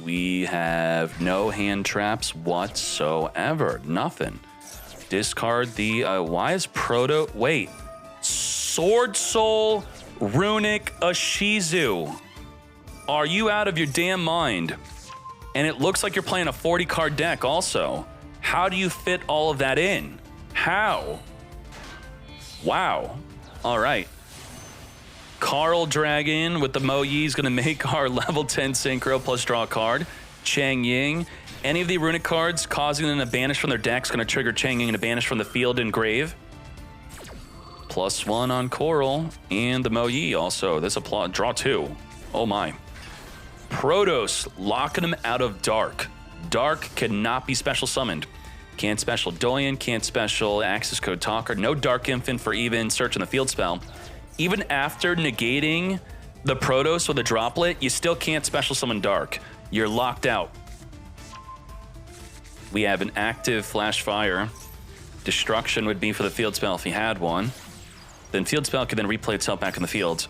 We have no hand traps whatsoever. Nothing. Discard the... why is Proto... Wait. Swordsoul Runick Ishizu. Are you out of your damn mind? And it looks like you're playing a 40-card deck also. How do you fit all of that in? How? Wow. All right. Carl Dragon with the Mo Yi is going to make our level 10 Synchro plus draw a card. Chang Ying. Any of the Runick cards causing them to banish from their decks going to trigger Chang Ying to banish from the field and grave. +1 on Coral. And the Mo Yi also. This applaud. Draw 2. Oh my. Protos locking him out of Dark. Dark cannot be special summoned. Can't special Doyen, can't special Access Code Talker. No Dark Infant for even Search in the Field spell. Even after negating the Protos with a Droplet, you still can't special summon Dark. You're locked out. We have an active Flash Fire. Destruction would be for the field spell if he had one. Then field spell could then replay itself back in the field.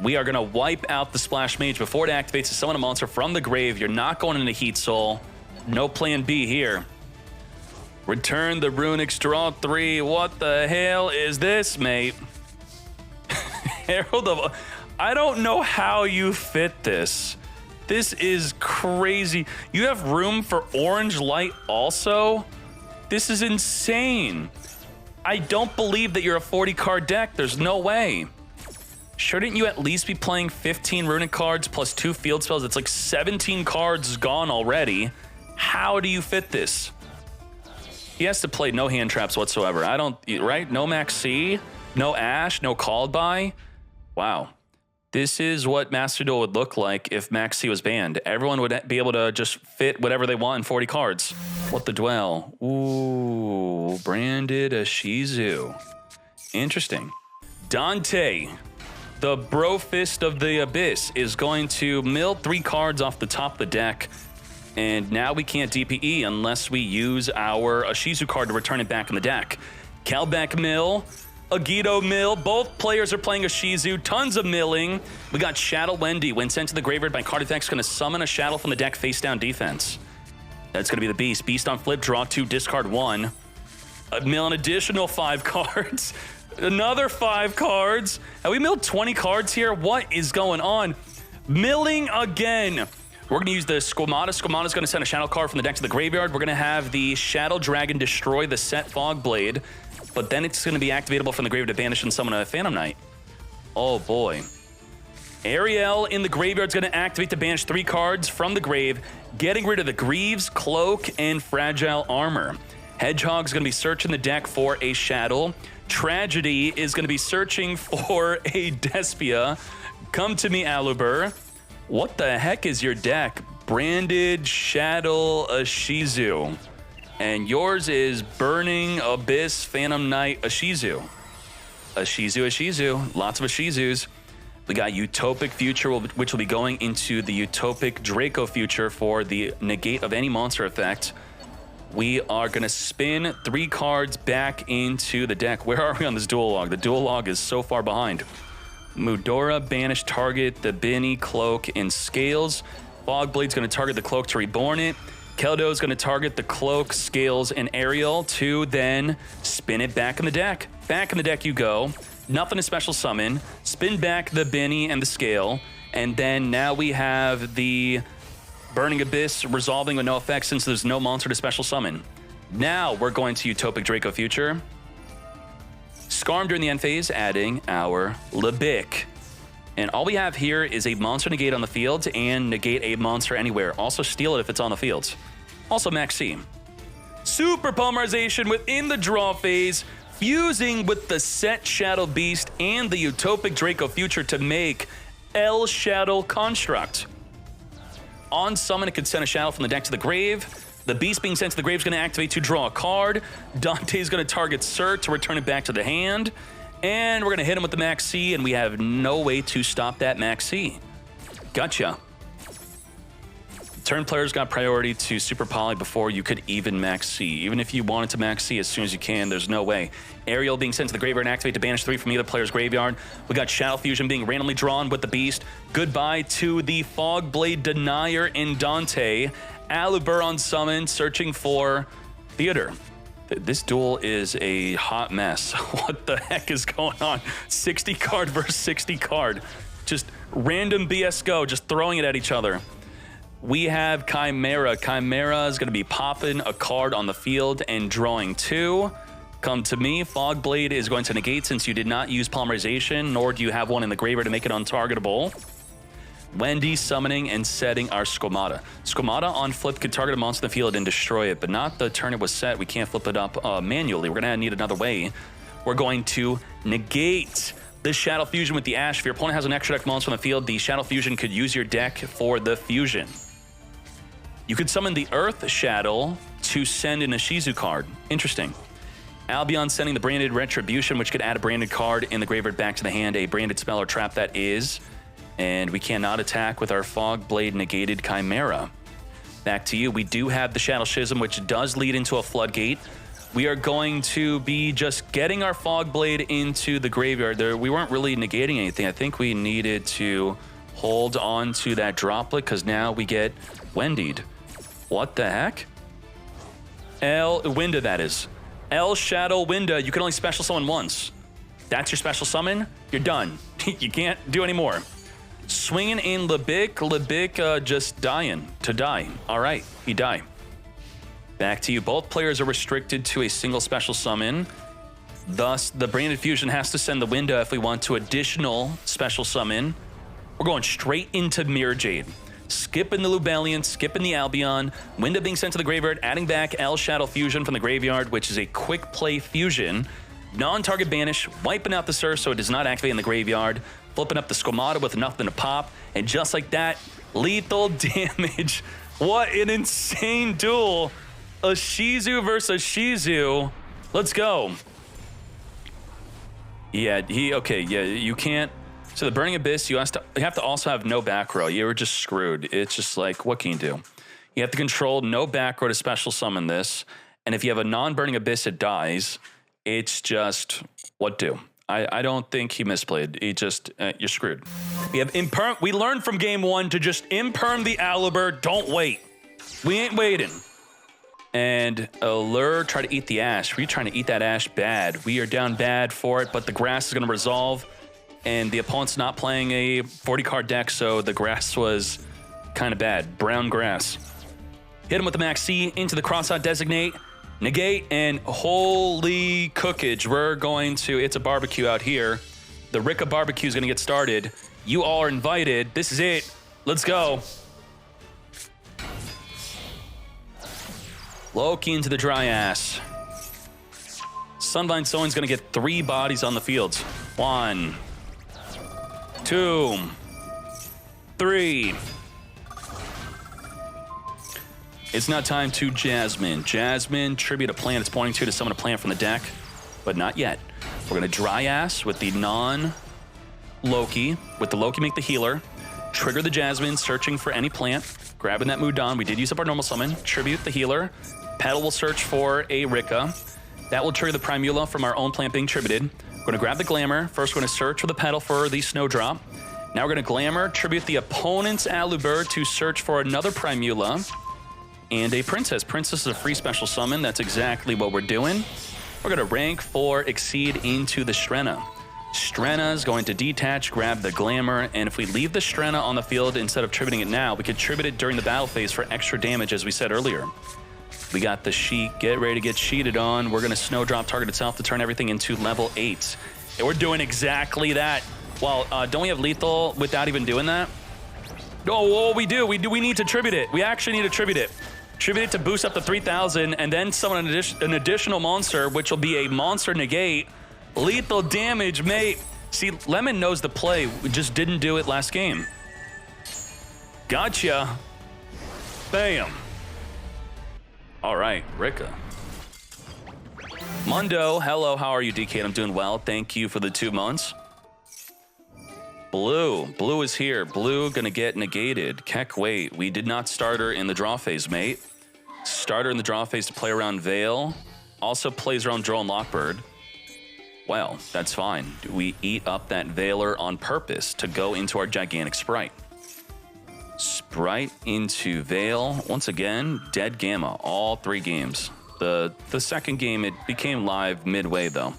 We are going to wipe out the Splash Mage before it activates to summon a monster from the grave. You're not going into Heat Soul. No plan B here. Return the Runick's draw 3. What the hell is this, mate? Herald of... I don't know how you fit this. This is crazy. You have room for Orange Light also? This is insane. I don't believe that you're a 40-card deck. There's no way. Shouldn't you at least be playing 15 Runick cards plus 2 field spells? It's like 17 cards gone already. How do you fit this? He has to play no hand traps whatsoever. I don't, right? No Max C, no Ash, no Called By. Wow. This is what Master Duel would look like if Max C was banned. Everyone would be able to just fit whatever they want in 40 cards. What the Duel? Ooh, branded Ishizu. Interesting. Dante, the Bro Fist of the Abyss, is going to mill 3 cards off the top of the deck. And now we can't DPE unless we use our Ishizu card to return it back in the deck. Kelbeck mill, Agito mill. Both players are playing Ishizu. Tons of milling. We got Shadow Wendy. When sent to the graveyard by card effects, going to summon a Shadow from the deck face down defense. That's going to be the Beast. Beast on flip, draw 2, discard 1. Mill an additional 5 cards. Another 5 cards. Have we milled 20 cards here? What is going on? Milling again. We're going to use the Squamata. Squamata's going to send a Shadow card from the deck to the graveyard. We're going to have the Shadow Dragon destroy the set Fog Blade, but then it's going to be activatable from the grave to banish and summon a Phantom Knight. Oh boy. Ariel in the graveyard is going to activate to banish 3 cards from the grave, getting rid of the Greaves, Cloak, and Fragile Armor. Hedgehog's going to be searching the deck for a Shadow. Tragedy is going to be searching for a Despia. Come to me, Aluber. What the heck is your deck? Branded Shadow Ishizu. And yours is Burning Abyss Phantom Knight Ishizu. Ishizu. Lots of Ishizus. We got Utopic Future, which will be going into the Utopic Draco Future for the negate of any monster effect. We are going to spin 3 cards back into the deck. Where are we on this duel log? The duel log is so far behind. Mudora, banish target the Benny, Cloak, and Scales. Fogblade's going to target the Cloak to reborn it. Keldo's going to target the Cloak, Scales, and Ariel to then spin it back in the deck. Back in the deck you go. Nothing to special summon. Spin back the Benny and the Scale. And then now we have the Burning Abyss resolving with no effect since there's no monster to special summon. Now we're going to Utopic Draco Future. Scarm during the end phase, adding our Lebic. And all we have here is a monster negate on the field and negate a monster anywhere. Also steal it if it's on the field. Also Max C. Super Polymerization within the draw phase, fusing with the set Shadow Beast and the Utopic Draco Future to make El Shadow Construct. On summon, it could send a Shadow from the deck to the grave. The Beast being sent to the grave is going to activate to draw a card. Dante's going to target Sir to return it back to the hand. And we're going to hit him with the Max C, and we have no way to stop that Max C. Gotcha. Turn players got priority to Super Poly before you could even max C. Even if you wanted to max C as soon as you can, there's no way. Aerial being sent to the graveyard and activate to banish 3 from either player's graveyard. We got Shadow Fusion being randomly drawn with the Beast. Goodbye to the Fogblade Denier and Dante. Alubur on summon, searching for Theater. This duel is a hot mess. What the heck is going on? 60 card versus 60 card. Just random BS Go, just throwing it at each other. We have Chimera. Chimera is going to be popping a card on the field and drawing 2. Come to me. Fogblade is going to negate since you did not use Polymerization, nor do you have one in the graveyard to make it untargetable. Wendy summoning and setting our Squamata. Squamata on flip could target a monster in the field and destroy it, but not the turn it was set. We can't flip it up manually. We're going to need another way. We're going to negate this Shadow Fusion with the Ash. If your opponent has an extra deck monster on the field, the Shadow Fusion could use your deck for the fusion. You could summon the Earth Shaddoll to send an Ishizu card. Interesting. Albion sending the Branded Retribution, which could add a branded card in the graveyard back to the hand, a branded spell or trap that is. And we cannot attack with our Fogblade negated Chimera. Back to you. We do have the Shadow Schism, which does lead into a Floodgate. We are going to be just getting our Fogblade into the graveyard. We weren't really negating anything. I think we needed to hold on to that Droplet because now we get Wendied. What the heck? Winda, that is. Shadow Winda, you can only special summon once. That's your special summon, you're done. You can't do any more. Swinging in Lebic just dying to die. All right, he died. Back to you. Both players are restricted to a single special summon. Thus, the Branded Fusion has to send the Winda if we want to additional special summon. We're going straight into Mirror Jade. Skipping the Lubellion, skipping the Albion, Winda being sent to the graveyard, adding back Shadow Fusion from the graveyard, which is a quick play fusion. Non-target banish, wiping out the Surf so it does not activate in the graveyard, flipping up the Squamata with nothing to pop, and just like that, lethal damage. What an insane duel. Ishizu versus Ishizu. Let's go. Yeah, you can't. So the Burning Abyss, you have to also have no back row. You were just screwed. It's just like, what can you do? You have to control no back row to special summon this. And if you have a non-Burning Abyss, it dies. It's just, what do? I don't think he misplayed. He just, you're screwed. We have Imperm. We learned from game 1 to just Imperm the Alubur. Don't wait. We ain't waiting. And Allure, try to eat the Ash. We're trying to eat that Ash bad. We are down bad for it, but the grass is going to resolve. And the opponent's not playing a 40-card deck, so the grass was kind of bad. Brown grass. Hit him with the Max C into the cross-out designate, negate, and holy cookage. We're going to, it's a barbecue out here. The Rikka barbecue is going to get started. You all are invited. This is it. Let's go. Loki into the dry ass. Sunvine Sowing's going to get 3 bodies on the field. 1, 2, 3. It's now time to Jasmine. Jasmine, tribute a plant it's pointing to summon a plant from the deck, but not yet. We're going to dry ass with the non-Loki. With the Loki, make the healer. Trigger the Jasmine, searching for any plant. Grabbing that Mudan. We did use up our normal summon. Tribute the healer. Petal will search for a Rikka. That will trigger the Primula from our own plant being tributed. We're going to grab the Glamour. First, we're going to search for the Petal for the Snowdrop. Now we're going to Glamour, tribute the opponent's Alubur to search for another Primula and a Princess. Princess is a free special summon. That's exactly what we're doing. We're going to rank 4, Exceed into the Strenna. Strenna is going to detach, grab the Glamour, and if we leave the Strenna on the field instead of tributing it now, we could tribute it during the battle phase for extra damage, as we said earlier. We got the Sheet. Get ready to get sheeted on. We're going to Snowdrop target itself to turn everything into level 8. And we're doing exactly that. Well, don't we have lethal without even doing that? Oh, we do. We need to tribute it. We actually need to tribute it. Tribute it to boost up to 3,000 and then summon an additional monster, which will be a monster negate. Lethal damage, mate. See, Lemon knows the play. We just didn't do it last game. Gotcha. Bam. All right, Rikka. Mundo, hello. How are you, DK? I'm doing well. Thank you for the 2 months. Blue. Blue is here. Blue gonna get negated. Keck, wait. We did not start her in the draw phase, mate. Starter in the draw phase to play around Veil. Also plays around Droll and Lockbird. Well, that's fine. We eat up that Veiler on purpose to go into our gigantic Sprite. Sprite into Veil. Once again, dead Gamma. All 3 games. The second game, it became live midway, though.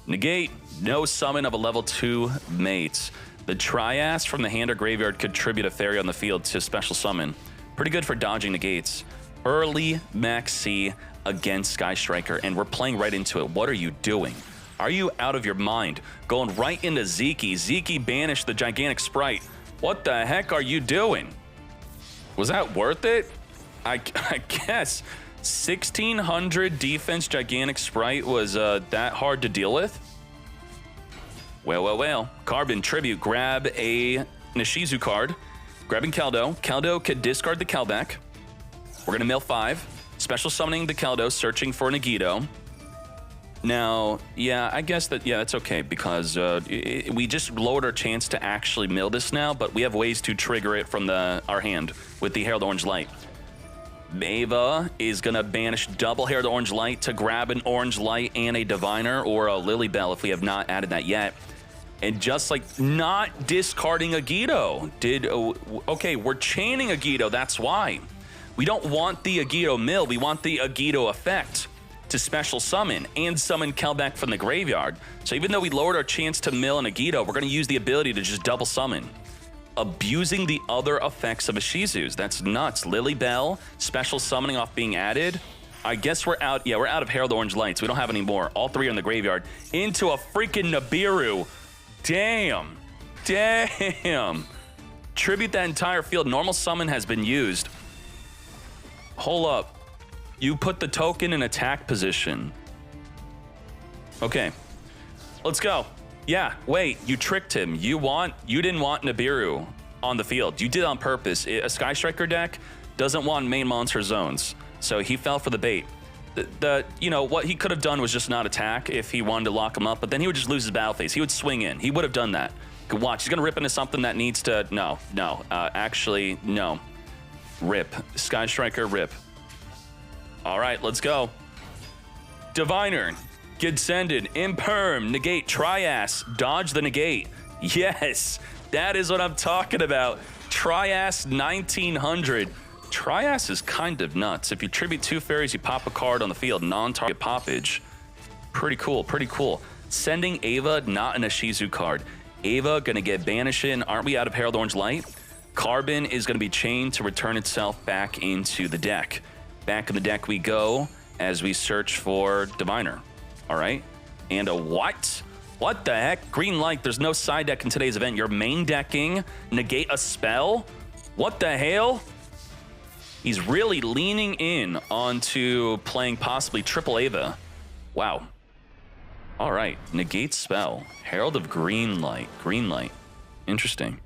Negate. No summon of a level 2 mate. The Trias from the hand or graveyard contribute a fairy on the field to special summon. Pretty good for dodging negates. Early Max C against Sky Striker, and we're playing right into it. What are you doing? Are you out of your mind? Going right into Zeki. Zeki banished the gigantic Sprite. What the heck are you doing? Was that worth it? I guess 1600 defense gigantic Sprite was that hard to deal with? Well. Carbon Tribute. Grab a Ishizu card. Grabbing Keldo. Keldo could discard the Kelbeck. We're going to mill 5. Special summoning the Keldo, searching for Nagito. Now, yeah, I guess that's okay because we just lowered our chance to actually mill this now, but we have ways to trigger it from our hand with the Herald Orange Light. Ava is going to banish double Herald Orange Light to grab an Orange Light and a Diviner or a Lily Bell if we have not added that yet. And just like not discarding Agito. Okay, we're chaining Agito, that's why. We don't want the Agito mill, we want the Agito effect to special summon and summon Kelbeck from the graveyard. So even though we lowered our chance to mill and Agito, we're going to use the ability to just double summon. Abusing the other effects of Ishizu's. That's nuts. Lily Bell, special summoning off being added. I guess we're out. Yeah, we're out of Herald Orange Lights. We don't have any more. All 3 are in the graveyard. Into a freaking Nibiru. Damn. Tribute that entire field. Normal summon has been used. Hold up. You put the token in attack position. Okay. Let's go. Yeah, wait. You tricked him. You didn't want Nibiru on the field. You did on purpose. A Sky Striker deck doesn't want main monster zones. So he fell for the bait. You know, what he could have done was just not attack if he wanted to lock him up, but then he would just lose his battle phase. He would swing in. He would have done that. Good watch. He's going to rip into something that needs to... No. Actually, no. Rip. Sky Striker, rip. All right, let's go. Diviner. Gidsended. Imperm. Negate. Trias. Dodge the negate. Yes. That is what I'm talking about. Trias 1900. Trias is kind of nuts. If you tribute 2 fairies, you pop a card on the field. Non-target poppage. Pretty cool. Sending Ava, not an Ishizu card. Ava gonna get banished in. Aren't we out of Herald Orange Light? Carbon is gonna be chained to return itself back into the deck. Back in the deck we go as we search for Diviner. All right. And a what? What the heck? Green light. There's no side deck in today's event. You're main decking. Negate a spell? What the hell? He's really leaning in onto playing possibly triple Ava. Wow. All right. Negate spell. Herald of Green light. Green light. Interesting.